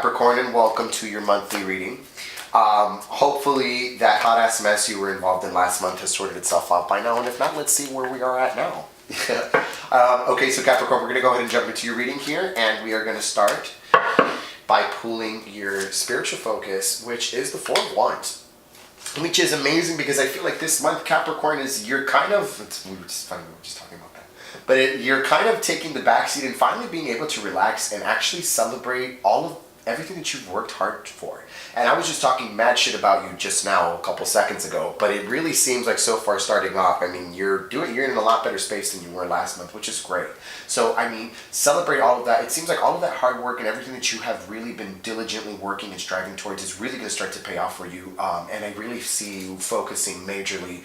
Capricorn, and welcome to your monthly reading. Hopefully that hot ass mess you were involved in last month has sorted itself out by now, and if not, let's see where we are at now. Okay, so Capricorn, we're going to go ahead and jump into your reading here, and we are going to start by pulling your spiritual focus, which is the Four of Wands, which is amazing because I feel like this month, Capricorn, is you're kind of, we were just talking about that, but you're kind of taking the backseat and finally being able to relax and actually celebrate everything that you've worked hard for. And I was just talking mad shit about you just now a couple seconds ago, but it really seems like so far starting off, I mean, you're in a lot better space than you were last month, which is great. So, I mean, celebrate all of that. It seems like all of that hard work and everything that you have really been diligently working and striving towards is really going to start to pay off for you. And I really see you focusing majorly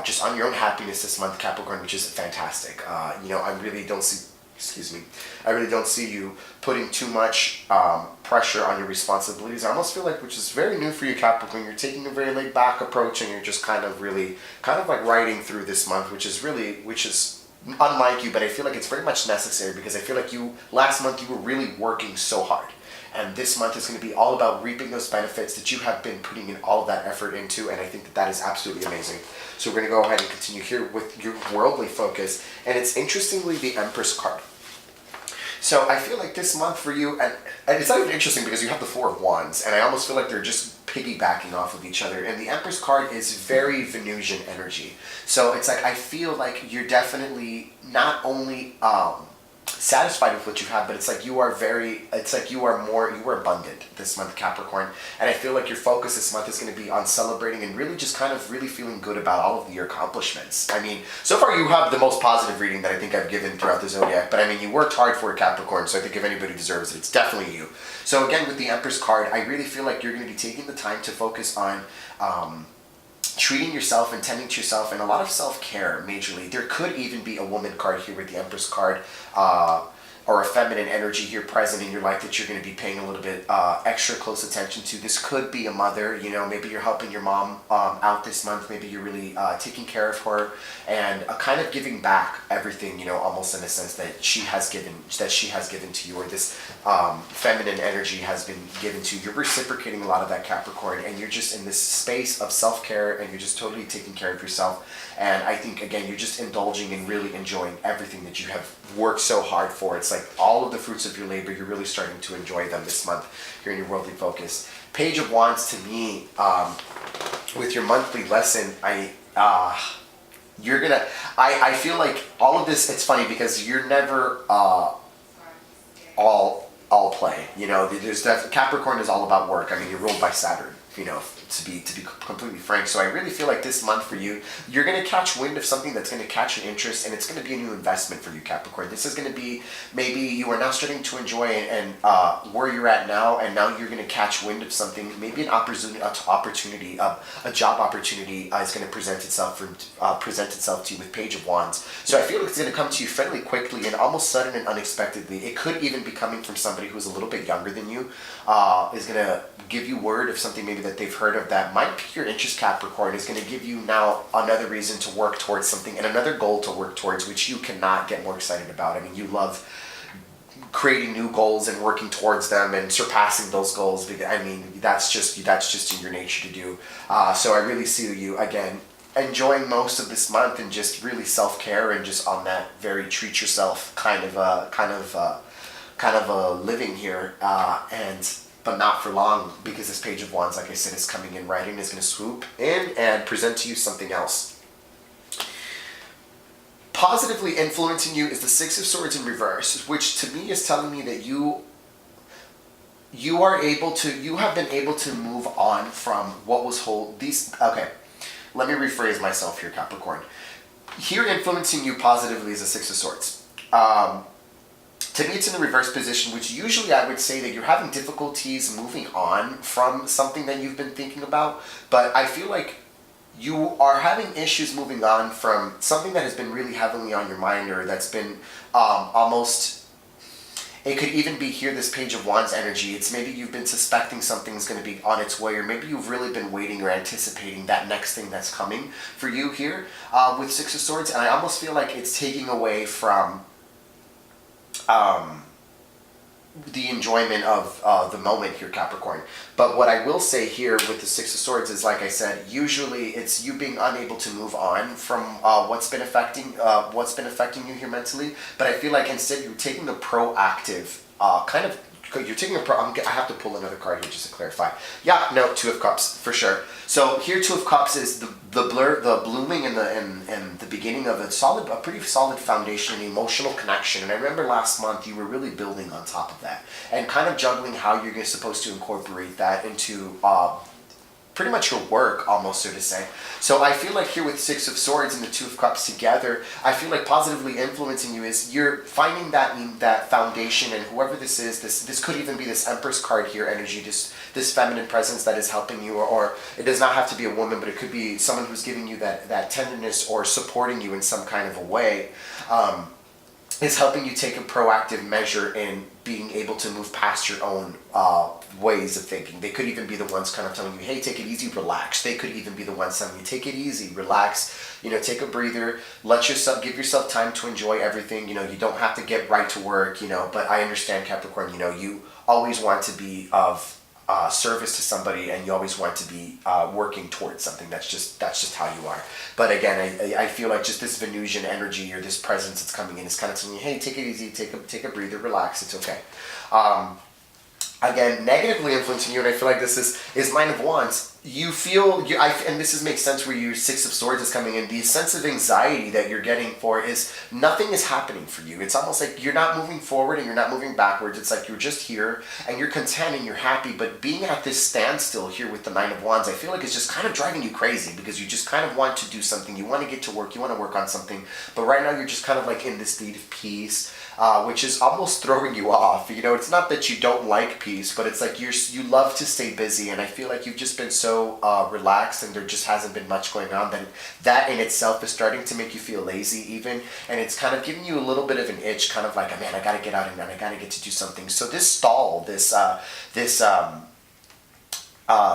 just on your own happiness this month, Capricorn, which is fantastic. I really don't see you putting too much pressure on your responsibilities. I almost feel like, which is very new for you, Capricorn, you're taking a very laid back approach and you're just kind of like riding through this month, which is unlike you, but I feel like it's very much necessary because I feel like last month you were really working so hard. And this month is going to be all about reaping those benefits that you have been putting in all of that effort into, and I think that is absolutely amazing. So we're going to go ahead and continue here with your worldly focus, and it's interestingly the Empress card. So I feel like this month for you, and it's not even interesting because you have the Four of Wands, and I almost feel like they're just piggybacking off of each other, and the Empress card is very Venusian energy. So it's like I feel like you're definitely not only satisfied with what you have, but it's like you are abundant this month, Capricorn, and I feel like your focus this month is going to be on celebrating and really just kind of really feeling good about all of your accomplishments. I mean, so far you have the most positive reading that I think I've given throughout the zodiac, but I mean, you worked hard for it, Capricorn, so I think if anybody deserves it, it's definitely you. So again, with the Empress card, I really feel like you're going to be taking the time to focus on treating yourself and tending to yourself, and a lot of self-care majorly. There could even be a woman card here with the Empress card, or a feminine energy here present in your life that you're going to be paying a little bit extra close attention to. This could be a mother, maybe you're helping your mom out this month, maybe you're really taking care of her and kind of giving back everything, almost in a sense that she has given to you, or this feminine energy has been given to you. You're reciprocating a lot of that, Capricorn, and you're just in this space of self-care and you're just totally taking care of yourself. And I think, again, you're just indulging and really enjoying everything that you have worked so hard for. It's like all of the fruits of your labor, you're really starting to enjoy them this month here in your worldly focus. Page of Wands, to me, with your monthly lesson, I feel like all of this, it's funny because you're never all play. There's Capricorn is all about work. I mean, you're ruled by Saturn, to be completely frank. So I really feel like this month for you, you're going to catch wind of something that's going to catch your interest, and it's going to be a new investment for you, Capricorn. This is going to be, maybe you are now starting to enjoy and where you're at now, and now you're going to catch wind of something, maybe an opportunity, a job opportunity is going to present itself to you with Page of Wands. So I feel like it's going to come to you fairly quickly and almost sudden and unexpectedly. It could even be coming from somebody who's a little bit younger than you, is going to give you word of something maybe that they've heard of that might pique your interest, Capricorn. Is going to give you now another reason to work towards something and another goal to work towards, which you cannot get more excited about. I mean, you love creating new goals and working towards them and surpassing those goals. I mean, that's just in your nature to do. So I really see you, again, enjoying most of this month and just really self-care and just on that very treat yourself kind of a living here, but not for long, because this Page of Wands, like I said, is coming in right and is going to swoop in and present to you something else. Positively influencing you is the Six of Swords in reverse, which to me is telling me that you have been able to move on from what was okay, let me rephrase myself here, Capricorn. Here influencing you positively is the Six of Swords. To me, it's in the reverse position, which usually I would say that you're having difficulties moving on from something that you've been thinking about, but I feel like you are having issues moving on from something that has been really heavily on your mind, or that's been almost, it could even be here, this Page of Wands energy. It's maybe you've been suspecting something's going to be on its way, or maybe you've really been waiting or anticipating that next thing that's coming for you here with Six of Swords, and I almost feel like it's taking away from the enjoyment of the moment here, Capricorn. But what I will say here with the Six of Swords is, like I said, usually it's you being unable to move on from what's been affecting you here mentally. But I feel like instead you're taking a proactive kind of. You're taking I have to pull another card here just to clarify. Yeah, no, Two of Cups for sure. So here, Two of Cups is the blooming and the beginning of a pretty solid foundation, an emotional connection. And I remember last month you were really building on top of that and kind of juggling how you're supposed to incorporate that into pretty much your work, almost, so to say. So I feel like here with Six of Swords and the Two of Cups together, I feel like positively influencing you is you're finding that foundation, and whoever this is, this could even be this Empress card here energy, this feminine presence that is helping you, or it does not have to be a woman, but it could be someone who's giving you that tenderness or supporting you in some kind of a way. Is helping you take a proactive measure in being able to move past your own ways of thinking. They could even be the ones kind of telling you, hey, take it easy, relax. They could even be the ones telling you, take it easy, relax, take a breather, give yourself time to enjoy everything. You don't have to get right to work, but I understand, Capricorn, you always want to be of service to somebody, and you always want to be working towards something. That's just how you are. But again, I feel like just this Venusian energy or this presence that's coming in is kind of telling you, hey, take it easy, take a breather, relax, it's okay. Again, negatively influencing you, and I feel like this is Nine of Wands. You feel, and this makes sense where your Six of Swords is coming in. The sense of anxiety that you're getting for is nothing is happening for you. It's almost like you're not moving forward and you're not moving backwards. It's like you're just here and you're content and you're happy. But being at this standstill here with the Nine of Wands, I feel like it's just kind of driving you crazy because you just kind of want to do something. You want to get to work. You want to work on something. But right now you're just kind of like in this state of peace. Which is almost throwing you off. It's not that you don't like peace, but it's like you love to stay busy, and I feel like you've just been so relaxed, and there just hasn't been much going on. That in itself is starting to make you feel lazy, even, and it's kind of giving you a little bit of an itch, kind of like, man, I gotta get out and I gotta get to do something. So this stall, this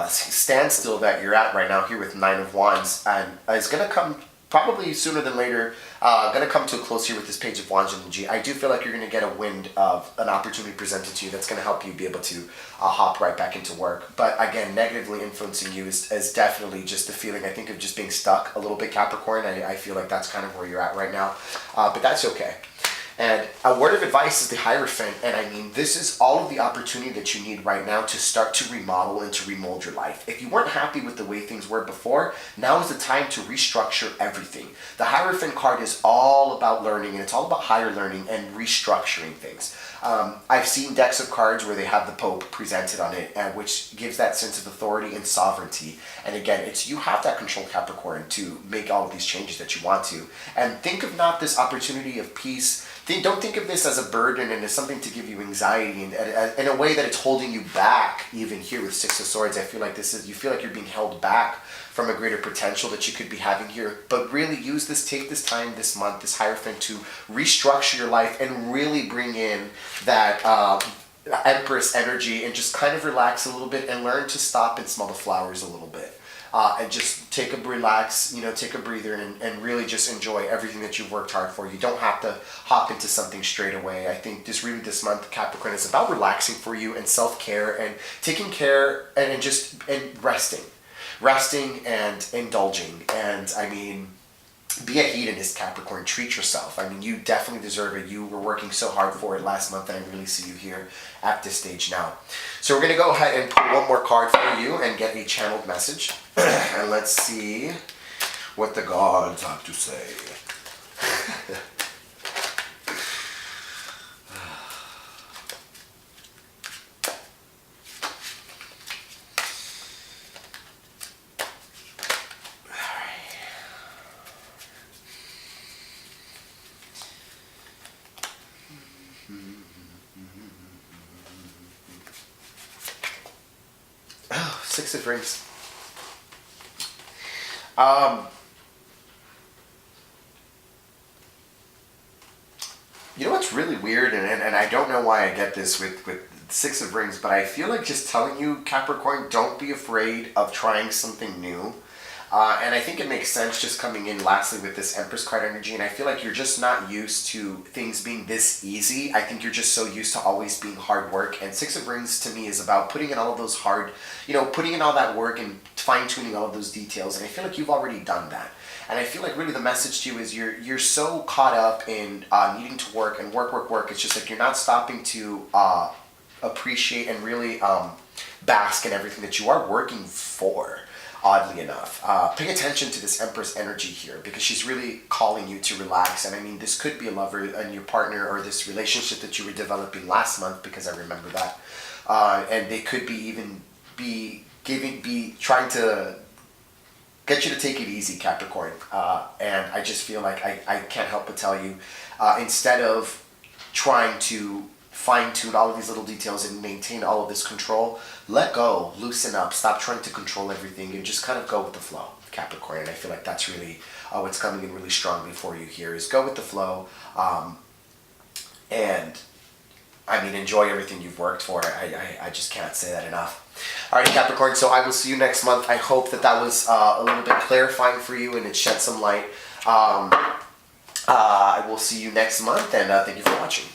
standstill that you're at right now here with Nine of Wands, and is gonna come probably sooner than later, going to come to a close here with this Page of Wands energy. I do feel like you're going to get a wind of an opportunity presented to you that's going to help you be able to hop right back into work. But again, negatively influencing you is definitely just the feeling, I think, of just being stuck a little bit, Capricorn. I feel like that's kind of where you're at right now, but that's okay. And a word of advice is the Hierophant, and I mean, this is all of the opportunity that you need right now to start to remodel and to remold your life. If you weren't happy with the way things were before, now is the time to restructure everything. The Hierophant card is all about learning, and it's all about higher learning and restructuring things. I've seen decks of cards where they have the Pope presented on it, which gives that sense of authority and sovereignty. And again, you have that control, Capricorn, to make all of these changes that you want to. And think of not this opportunity of peace. Don't think of this as a burden and as something to give you anxiety, and in a way that it's holding you back. Even here with Six of Swords, I feel like you feel like you're being held back from a greater potential that you could be having here. But really take this time, this month, this Hierophant, to restructure your life and really bring in that Empress energy and just kind of relax a little bit and learn to stop and smell the flowers a little bit. And just take a breather and really just enjoy everything that you've worked hard for. You don't have to hop into something straight away. I think this month, Capricorn, is about relaxing for you and self-care and taking care and resting and indulging. And I mean, be a hedonist, Capricorn. Treat yourself. I mean, you definitely deserve it. You were working so hard for it last month, and I really see you here at this stage now. So we're going to go ahead and pull one more card for you and get a channeled message. And let's see what the gods have to say. Six of Rings. You know what's really weird, and I don't know why I get this with Six of Rings, but I feel like just telling you, Capricorn, don't be afraid of trying something new. And I think it makes sense just coming in lastly with this Empress card energy. And I feel like you're just not used to things being this easy. I think you're just so used to always being hard work. And Six of Rings to me is about putting in all of those hard, putting in all that work and fine tuning all of those details. And I feel like you've already done that. And I feel like really the message to you is you're so caught up in needing to work and work. It's just like you're not stopping to appreciate and really bask in everything that you are working for. Oddly enough, pay attention to this Empress energy here because she's really calling you to relax. And I mean, this could be a lover and your partner or this relationship that you were developing last month, because I remember that. And they could be even be trying to get you to take it easy, Capricorn. And I just feel like I can't help but tell you, instead of trying to fine-tune all of these little details and maintain all of this control, let go, loosen up, stop trying to control everything, and just kind of go with the flow, Capricorn. And I feel like that's really what's coming in really strongly for you here, is go with the flow, and I mean, enjoy everything you've worked for. I just can't say that enough. All right, Capricorn, so I will see you next month. I hope that was a little bit clarifying for you and it shed some light. I will see you next month, and thank you for watching.